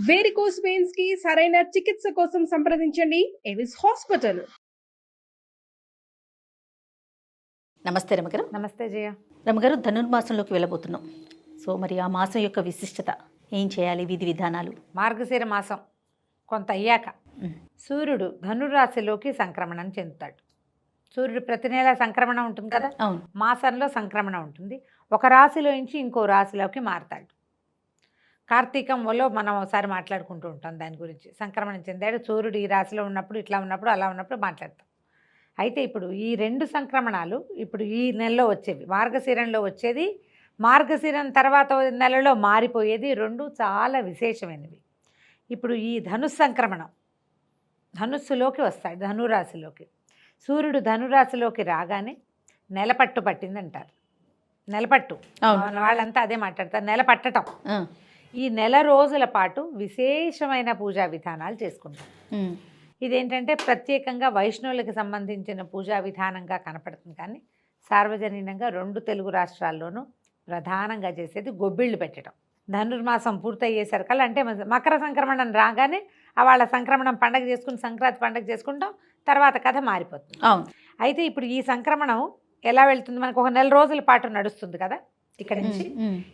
Varicose veins కి సరైన చికిత్స కోసం సంప్రదించండి ఎవిస్ హాస్పిటల్. నమస్తే రమగారు. నమస్తే జయ. రమగారు, ధనుర్మాసంలోకి వెళ్ళబోతున్నాం. సో మరి ఆ మాసం యొక్క విశిష్టత ఏం చేయాలి, విధి విధానాలు? మార్గశిర మాసం కొంత అయ్యాక సూర్యుడు ధనుర్రాశిలోకి సంక్రమణం చెందుతాడు. సూర్యుడు ప్రతి నెల సంక్రమణ ఉంటుంది కదా, అవును. మాసంలో సంక్రమణ ఉంటుంది. ఒక రాశిలో నుంచి ఇంకో రాశిలోకి మారతాడు. కార్తీకంలో మనం ఒకసారి మాట్లాడుకుంటూ ఉంటాం దాని గురించి. సంక్రమణం చెందాడు సూర్యుడు ఈ రాశిలో ఉన్నప్పుడు, ఇట్లా ఉన్నప్పుడు, అలా ఉన్నప్పుడు మాట్లాడతాం. అయితే ఇప్పుడు ఈ రెండు సంక్రమణాలు ఇప్పుడు ఈ నెలలో వచ్చేవి. మార్గశిరంలో వచ్చేది, మార్గశిరం తర్వాత నెలలో మారిపోయేది, రెండు చాలా విశేషమైనవి. ఇప్పుడు ఈ ధనుస్సు సంక్రమణం ధనుస్సులోకి వస్తాడు, ధనురాశిలోకి. సూర్యుడు ధనురాశిలోకి రాగానే నెలపట్టు పట్టిందంటారు. నెలపట్టు వాళ్ళంతా అదే మాట్లాడతారు, నెల పట్టడం. ఈ నెల రోజుల పాటు విశేషమైన పూజా విధానాలు చేసుకుంటాం. ఇదేంటంటే ప్రత్యేకంగా వైష్ణవులకు సంబంధించిన పూజా విధానంగా కనపడుతుంది, కానీ సార్వజనీనంగా రెండు తెలుగు రాష్ట్రాల్లోనూ ప్రధానంగా చేసేది గొబ్బిళ్ళు పెట్టడం. ధనుర్మాసం పూర్తయ్యేసరికల్లా, అంటే మకర సంక్రమణం రాగానే వాళ్ళ సంక్రమణం పండగ చేసుకుని సంక్రాంతి పండగ చేసుకుంటాం, తర్వాత కథ మారిపోతుంది. అయితే ఇప్పుడు ఈ సంక్రమణం ఎలా వెళ్తుంది, మనకు ఒక నెల రోజుల పాటు నడుస్తుంది కదా. ఇక్కడ నుంచి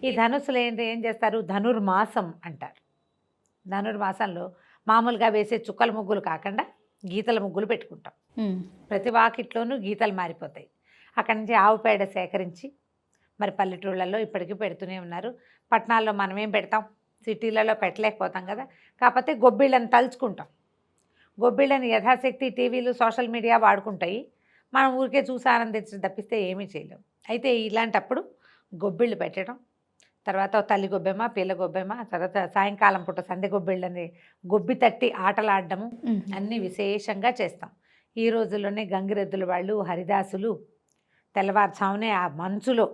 ఈ ధనుస్సులు ఏం చేస్తారు, ధనుర్మాసం అంటారు. ధనుర్మాసంలో మామూలుగా వేసే చుక్కల ముగ్గులు కాకుండా గీతల ముగ్గులు పెట్టుకుంటాం. ప్రతి వాకిట్లోనూ గీతలు మారిపోతాయి. అక్కడి నుంచి ఆవు పేడ సేకరించి, మరి పల్లెటూళ్ళల్లో ఇప్పటికీ పెడుతూనే ఉన్నారు. పట్టణాల్లో మనమేం పెడతాం, సిటీలలో పెట్టలేకపోతాం కదా. కాకపోతే గొబ్బిళ్ళని తలుచుకుంటాం. గొబ్బిళ్ళని యథాశక్తి టీవీలు సోషల్ మీడియా వాడుకుంటాయి, మనం ఊరికే చూసి ఆనందించడం తప్పిస్తే ఏమీ చేయలేం. అయితే ఇలాంటప్పుడు గొబ్బిళ్ళు పెట్టడం, తర్వాత తల్లి గొబ్బెమ్మ, పిల్ల గొబ్బెమ్మ, తర్వాత సాయంకాలం పూట సందె గొబ్బిళ్ళని గొబ్బి తట్టి ఆటలాడడము అన్నీ విశేషంగా చేస్తాం. ఈ రోజుల్లోనే గంగిరెద్దుల వాళ్ళు, హరిదాసులు తెల్లవారుజామునే ఆ మంచులో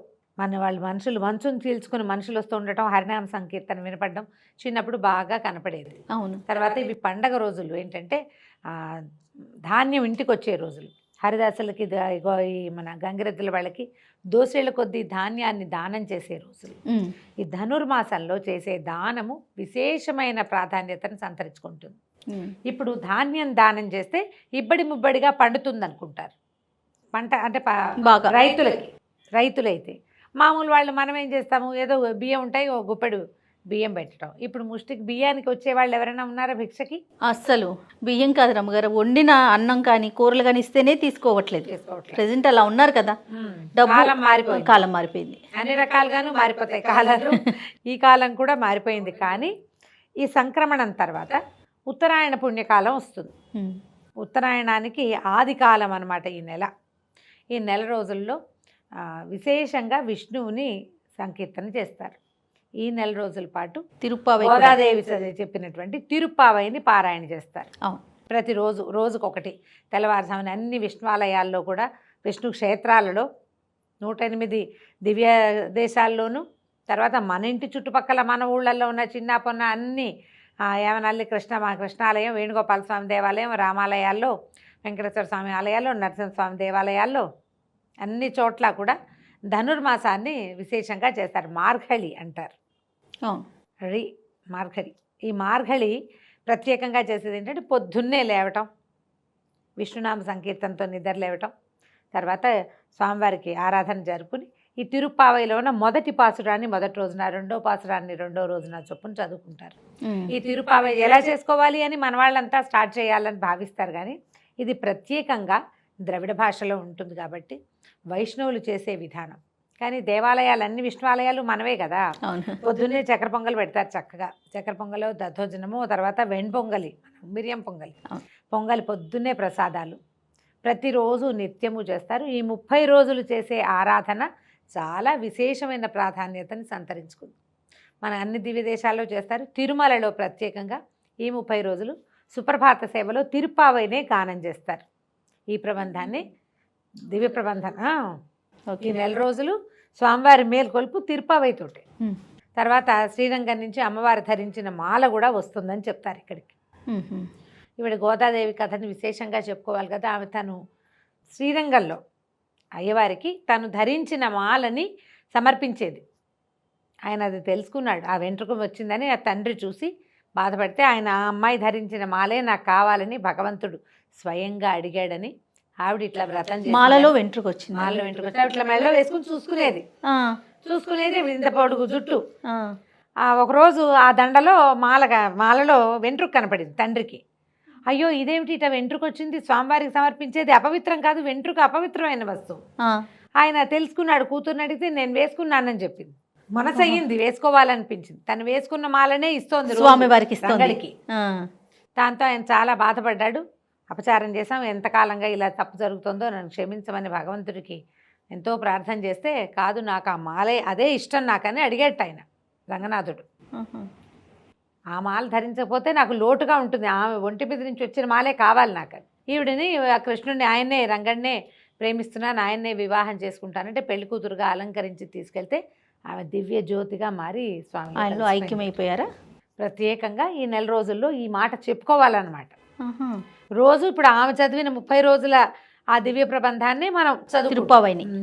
వాళ్ళు మంచును చీల్చుకుని మనుషులు వస్తూ ఉండటం, హరినామ సంకీర్తన వినపడడం చిన్నప్పుడు బాగా కనపడేది. అవును. తర్వాత ఇవి పండగ రోజులు, ఏంటంటే ధాన్యం ఇంటికి వచ్చే రోజులు. హరిదాసులకి ఈ మన గంగిరెద్దుల వాళ్ళకి దోసేళ్ల కొద్దీ ధాన్యాన్ని దానం చేసే రోజులు. ఈ ధనుర్మాసంలో చేసే దానము విశేషమైన ప్రాధాన్యతను సంతరించుకుంటుంది. ఇప్పుడు ధాన్యం దానం చేస్తే ఇబ్బడి ముబ్బడిగా పండుతుంది అనుకుంటారు. పంట అంటే రైతులైతే మామూలు వాళ్ళు మనం ఏం చేస్తాము, ఏదో బియ్యం ఉంటాయి, ఓ గుప్పెడు బియ్యం పెట్టడం. ఇప్పుడు ముష్టికి బియ్యానికి వచ్చే వాళ్ళు ఎవరైనా ఉన్నారా భిక్షకి? అస్సలు బియ్యం కాదు రమ్మగారు, వండిన అన్నం కానీ కూరలు కానీ ఇస్తేనే తీసుకోవట్లేదు. ప్రెసెంట్ అలా ఉన్నారు కదా. కాలం మారిపోయింది, అన్ని రకాలుగాను మారిపోతాయి కాలాలు. ఈ కాలం కూడా మారిపోయింది. కానీ ఈ సంక్రమణం తర్వాత ఉత్తరాయణ పుణ్యకాలం వస్తుంది. ఉత్తరాయణానికి ఆది కాలం అన్నమాట ఈ నెల రోజుల్లో విశేషంగా విష్ణువుని సంకీర్తన చేస్తారు. ఈ నెల రోజుల పాటు గోదాదేవి చెప్పినటువంటి తిరుప్పావైని పారాయణ చేస్తారు. ప్రతిరోజు రోజుకొకటి తెల్లవారుజామున అన్ని విష్ణువాలయాల్లో కూడా, విష్ణు క్షేత్రాలలో 108 దివ్య దేశాల్లోనూ, తర్వాత మన ఇంటి చుట్టుపక్కల మన ఊళ్ళల్లో ఉన్న చిన్న పొన్న అన్ని యావనల్లి కృష్ణాలయం, వేణుగోపాల స్వామి దేవాలయం, రామాలయాల్లో, వెంకటేశ్వర స్వామి ఆలయాల్లో, నరసింహస్వామి దేవాలయాల్లో అన్ని చోట్ల కూడా ధనుర్మాసాన్ని విశేషంగా చేస్తారు. మార్గళి అంటారు. మార్గళి. ఈ మార్గళి ప్రత్యేకంగా చేసేది ఏంటంటే పొద్దున్నే లేవటం, విష్ణునామ సంకీర్తనతో నిద్ర లేవటం, తర్వాత స్వామివారికి ఆరాధన జరుపుకుని ఈ తిరుప్పావైలో ఉన్న మొదటి పాసురాన్ని మొదటి రోజున, రెండో పాసురాన్ని రెండో రోజున చొప్పున చదువుకుంటారు. ఈ తిరుప్పావై ఎలా చేసుకోవాలి అని మన వాళ్ళంతా స్టార్ట్ చేయాలని భావిస్తారు, కానీ ఇది ప్రత్యేకంగా ద్రవిడ భాషలో ఉంటుంది కాబట్టి వైష్ణవులు చేసే విధానం. కానీ దేవాలయాలు, అన్ని విష్ణువాలయాలు మనవే కదా. పొద్దున్నే చక్కెర పొంగల్ పెడతారు చక్కగా. చక్కెర పొంగలు, దద్దోజనము, తర్వాత వెణ్పొంగలి, మిరియం పొంగలి పొద్దున్నే ప్రసాదాలు ప్రతిరోజు నిత్యము చేస్తారు. ఈ 30 రోజులు చేసే ఆరాధన చాలా విశేషమైన ప్రాధాన్యతని సంతరించుకుంది. మన అన్ని దివ్య దేశాల్లో చేస్తారు. తిరుమలలో ప్రత్యేకంగా ఈ 30 రోజులు సుప్రభాత సేవలో తిరుప్పావైనే గానం చేస్తారు. ఈ ప్రబంధాన్ని దివ్య ప్రబంధం. ఈ నెల రోజులు స్వామివారి మేల్కొల్పు తిరుప్పావైతోటి. తర్వాత శ్రీరంగం నుంచి అమ్మవారు ధరించిన మాల కూడా వస్తుందని చెప్తారు ఇక్కడికి. ఇవిడ గోదాదేవి కథని విశేషంగా చెప్పుకోవాలి కదా. ఆమె తను శ్రీరంగంలో అయ్యవారికి తను ధరించిన మాలని సమర్పించేది. ఆయన అది తెలుసుకున్నాడు. ఆ వెంట్రుక వచ్చిందని ఆ తండ్రి చూసి బాధపడితే ఆయన ఆ అమ్మాయి ధరించిన మాలే నాకు కావాలని భగవంతుడు స్వయంగా అడిగాడని ఆవిడ ఇట్లా వ్రతం చేసింది. మాలలో వెంట్రుకు వచ్చింది. మాలలో వెంట్రుకు వచ్చి ఇట్లా మెడలో వేసుకుని చూసుకునేది ఇంత పొడుగు జుట్టు. ఒకరోజు ఆ దండలో మాలలో వెంట్రుకు కనపడింది తండ్రికి. అయ్యో ఇదేమిటి ఇట్లా వెంట్రుకు వచ్చింది, స్వామివారికి సమర్పించేది అపవిత్రం కాదు, వెంట్రుక అపవిత్రమైన వస్తువు. ఆయన తెలుసుకున్నాడు, కూతుర్ని అడిగితే నేను వేసుకున్నానని చెప్పింది. మనసు అయ్యింది, వేసుకోవాలనిపించింది. తను వేసుకున్న మాలనే ఇస్తోంది స్వామివారికి. దాంతో ఆయన చాలా బాధపడ్డాడు. అపచారం చేశాం, ఎంతకాలంగా ఇలా తప్పు జరుగుతుందో నన్ను క్షమించమని భగవంతుడికి ఎంతో ప్రార్థన చేస్తే, కాదు నాకు ఆ మాలే అదే ఇష్టం నాకని అడిగాడు ఆయన రంగనాథుడు. ఆ మాల ధరించకపోతే నాకు లోటుగా ఉంటుంది, ఆమె ఒంటి మీద నుంచి వచ్చిన మాలే కావాలి నాకు. ఈవిడిని కృష్ణుడిని ఆయన్నే రంగన్నే ప్రేమిస్తున్నాను, ఆయన్నే వివాహం చేసుకుంటానంటే పెళ్లి కూతురుగా అలంకరించి తీసుకెళ్తే ఆమె దివ్య జ్యోతిగా మారి స్వామి ఆయనలో ఐక్యమైపోయారా. ప్రత్యేకంగా ఈ నెల రోజుల్లో ఈ మాట చెప్పుకోవాలన్నమాట. రోజు ఇప్పుడు ఆమె చదివిన 30 రోజుల ఆ దివ్య ప్రబంధాన్ని మనం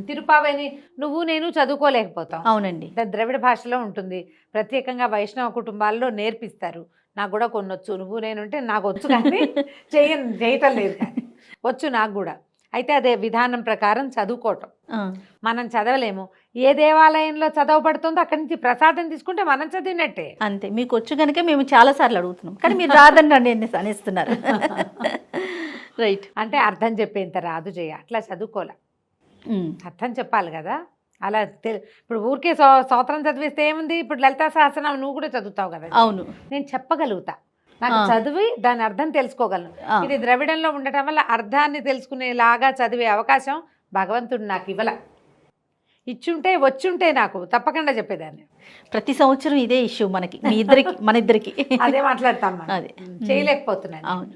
తిరుపావైని నువ్వు నేను చదువుకోలేకపోతాం. అవునండి, ద్రవిడ భాషలో ఉంటుంది, ప్రత్యేకంగా వైష్ణవ కుటుంబాల్లో నేర్పిస్తారు. నాకు కూడా కొన్ని వచ్చు, నువ్వు నేనుంటే నాకు వచ్చు కానీ చేయటం లేదు, కానీ వచ్చు నాకు కూడా. అయితే అదే విధానం ప్రకారం చదువుకోవటం. మనం చదవలేము, ఏ దేవాలయంలో చదవబడుతుందో అక్కడి నుంచి ప్రసాదం తీసుకుంటే మనం చదివినట్టే. అంతే, మీకు వచ్చు కనుక మేము చాలా సార్లు అడుగుతున్నాం, కానీ మీరు రాదని అనేస్తున్నారు. రైట్. అంటే అర్థం చెప్పేంత రాదు జయ, అట్లా చదువుకోలే, అర్థం చెప్పాలి కదా. అలా ఇప్పుడు ఊరికే స్తోత్రం చదివిస్తే ఏముంది, ఇప్పుడు లలితా సహస్రనామం నువ్వు కూడా చదువుతావు కదా. అవును, నేను చెప్పగలుగుతా, నాకు చదివి దాని అర్థం తెలుసుకోగలను. ఇది ద్రవిడంలో ఉండటం వల్ల అర్థాన్ని తెలుసుకునేలాగా చదివే అవకాశం భగవంతుడు నాకు ఇవ్వల. ఇచ్చుంటే వచ్చుంటే నాకు తప్పకుండా చెప్పేదాన్ని. ప్రతి సంవత్సరం ఇదే ఇష్యూ మనకి, మన ఇద్దరికి అదే మాట్లాడతాం, అదే చేయలేకపోతున్నాను. అవును.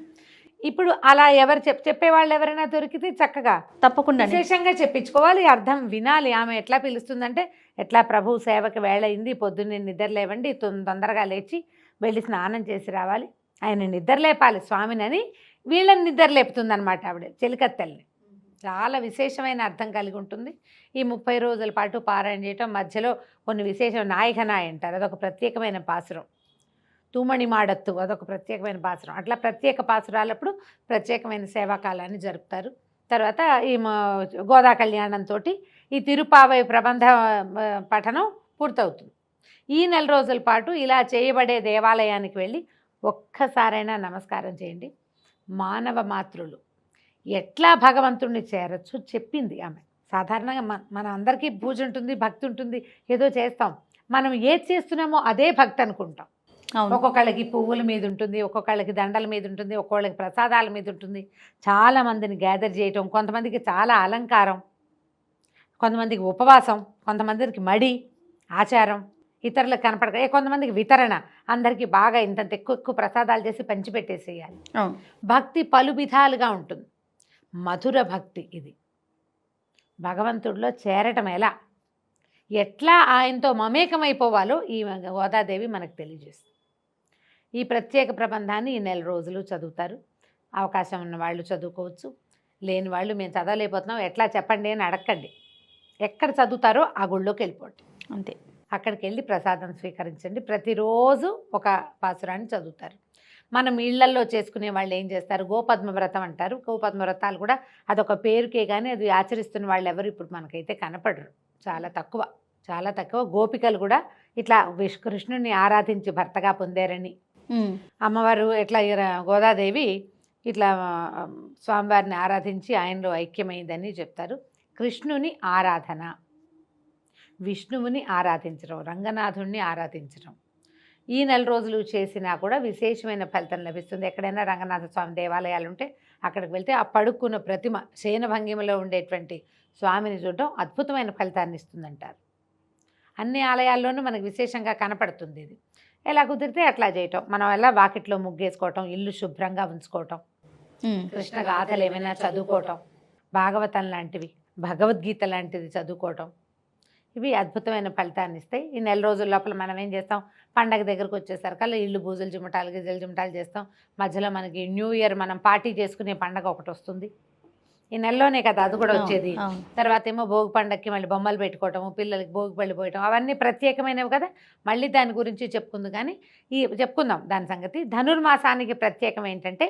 ఇప్పుడు అలా ఎవరు చెప్పేవాళ్ళు ఎవరైనా దొరికితే చక్కగా తప్పకుండా విశేషంగా చెప్పించుకోవాలి, అర్థం వినాలి. ఆమె ఎట్లా పిలుస్తుందంటే, ఎట్లా ప్రభు సేవకి వేళ అయింది, పొద్దున్నే నిద్ర లేవండి, తొందరగా లేచి వెళ్ళి స్నానం చేసి రావాలి, ఆయన నిద్ర లేపాలి స్వామిని అని వీళ్ళని నిద్ర లేపుతుంది అనమాట ఆవిడ చెలికత్తెల్ని. చాలా విశేషమైన అర్థం కలిగి ఉంటుంది. ఈ 30 రోజుల పాటు పారాయణ చేయటం, మధ్యలో కొన్ని విశేషం నాయకనాయ అంటారు, అదొక ప్రత్యేకమైన పాసురం. తూమణి మాడత్తు అదొక ప్రత్యేకమైన పాసురం. అట్లా ప్రత్యేక పాసురాలప్పుడు ప్రత్యేకమైన సేవాకాలాన్ని జరుపుతారు. తర్వాత ఈ గోదా కళ్యాణంతో ఈ తిరుపావై ప్రబంధ పఠనం పూర్తవుతుంది. ఈ నెల రోజుల పాటు ఇలా చేయబడే దేవాలయానికి వెళ్ళి ఒక్కసారైనా నమస్కారం చేయండి. మానవ మాతృలు ఎట్లా భగవంతుడిని చేరచ్చు చెప్పింది ఆమె. సాధారణంగా మన అందరికీ పూజ ఉంటుంది, భక్తి ఉంటుంది, ఏదో చేస్తాం. మనం ఏది చేస్తున్నామో అదే భక్తి అనుకుంటాం. ఒక్కొక్కళ్ళకి పువ్వుల మీద ఉంటుంది, ఒక్కొక్కళ్ళకి దండల మీద ఉంటుంది, ఒక్కొక్కళ్ళకి ప్రసాదాల మీద ఉంటుంది. చాలామందిని గ్యాదర్ చేయటం, కొంతమందికి చాలా అలంకారం, కొంతమందికి ఉపవాసం, కొంతమందికి మడి ఆచారం, ఇతరులకు కనపడక, కొంతమందికి వితరణ, అందరికీ బాగా ఇంత ఎక్కువ ప్రసాదాలు చేసి పంచిపెట్టేసేయాలి. భక్తి పలు విధాలుగా ఉంటుంది. మధుర భక్తి ఇది. భగవంతుడిలో చేరటం ఎట్లా ఆయనతో మమేకమైపోవాలో ఈ గోదాదేవి మనకు తెలియజేస్తుంది. ఈ ప్రత్యేక ప్రబంధాన్ని ఈ నెల రోజులు చదువుతారు. అవకాశం ఉన్న వాళ్ళు చదువుకోవచ్చు, లేని వాళ్ళు మేము చదవలేకపోతున్నాం ఎట్లా చెప్పండి అని అడగండి. ఎక్కడ చదువుతారో ఆ గుళ్ళోకి వెళ్ళిపోండి, అంతే. అక్కడికి వెళ్ళి ప్రసాదం స్వీకరించండి. ప్రతిరోజు ఒక పాసురాన్ని చదువుతారు. మనం ఇళ్లల్లో చేసుకునే వాళ్ళు ఏం చేస్తారు, గోపద్మ వ్రతం అంటారు. గోపద్మ వ్రతాలు కూడా అదొక పేరుకే కానీ అది ఆచరిస్తున్న వాళ్ళు ఎవరు ఇప్పుడు మనకైతే కనపడరు, చాలా తక్కువ. గోపికలు కూడా ఇట్లా కృష్ణుని ఆరాధించి భర్తగా పొందారని, అమ్మవారు ఎట్లా గోదాదేవి ఇట్లా స్వామివారిని ఆరాధించి ఆయనలో ఐక్యమైందని చెప్తారు. కృష్ణుని ఆరాధన, విష్ణువుని ఆరాధించడం, రంగనాథుణ్ణి ఆరాధించడం ఈ నెల రోజులు చేసినా కూడా విశేషమైన ఫలితం లభిస్తుంది. ఎక్కడైనా రంగనాథ స్వామి దేవాలయాలు ఉంటే అక్కడికి వెళ్తే ఆ పడుకున్న ప్రతిమ శయన భంగిమలో ఉండేటువంటి స్వామిని చూడడం అద్భుతమైన ఫలితాన్ని ఇస్తుందంటారు. అన్ని ఆలయాల్లోనూ మనకు విశేషంగా కనపడుతుంది ఇది. ఎలా కుదిరితే అట్లా చేయటం, మనం ఎలా వాకిట్లో ముగ్గేసుకోవటం, ఇల్లు శుభ్రంగా ఉంచుకోవటం, కృష్ణ గాథలు ఏమైనా చదువుకోవటం, భాగవతం లాంటివి, భగవద్గీత లాంటిది చదువుకోవటం, ఇవి అద్భుతమైన ఫలితాన్ని ఇస్తాయి. ఈ నెల రోజుల లోపల మనం ఏం చేస్తాం, పండగ దగ్గరకు వచ్చేసరికల్లా ఇల్లు బూజులు గిజలు చిమటాలు చేస్తాం. మధ్యలో మనకి న్యూ ఇయర్ మనం పార్టీ చేసుకునే పండగ ఒకటి వస్తుంది. ఈ నెలలోనే కదా అది కూడా అవును, వచ్చేది. అవును. తర్వాత ఏమో భోగి పండక్కి మళ్ళీ బొమ్మలు పెట్టుకోవటము, పిల్లలకి భోగి పళ్ళు పోయటం, అవన్నీ ప్రత్యేకమైనవి కదా. మళ్ళీ దాని గురించి చెప్పుకుంది కానీ చెప్పుకుందాం దాని సంగతి. ధనుర్మాసానికి ప్రత్యేకం ఏంటంటే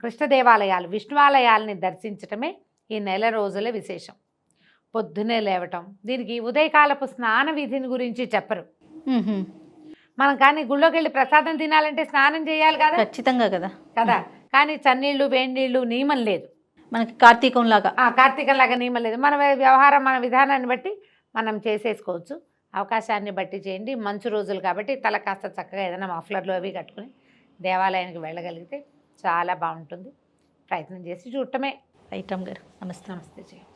కృష్ణ దేవాలయాలు, విష్ణువాలయాలని దర్శించటమే ఈ నెల రోజుల విశేషం. పొద్దునే లేవటం, దీనికి ఉదయకాలపు స్నాన విధిని గురించి చెప్పరు. మ్మ్హ్మ్. మనం కానీ గుళ్ళోకి వెళ్ళి ప్రసాదం తినాలంటే స్నానం చేయాలి కదా ఖచ్చితంగా కదా. కదా. కానీ చన్నీళ్ళు వేడి నీళ్ళు నియమం లేదు. మనకి కార్తీకం లాగా. కార్తీకంలాగా నియమం లేదు. మన వ్యవహారం, మన విధానాన్ని బట్టి మనం చేసేసుకోవచ్చు. అవకాశాన్ని బట్టి చేయండి. మంచు రోజులు కాబట్టి తల కాస్త చక్కగా ఏదైనా మఫ్లర్లు అవి కట్టుకుని దేవాలయానికి వెళ్ళగలిగితే చాలా బాగుంటుంది. ప్రయత్నం చేసి చూడటమే. రైట్ అమ్మగారు, నమస్తే. నమస్తే చేయండి.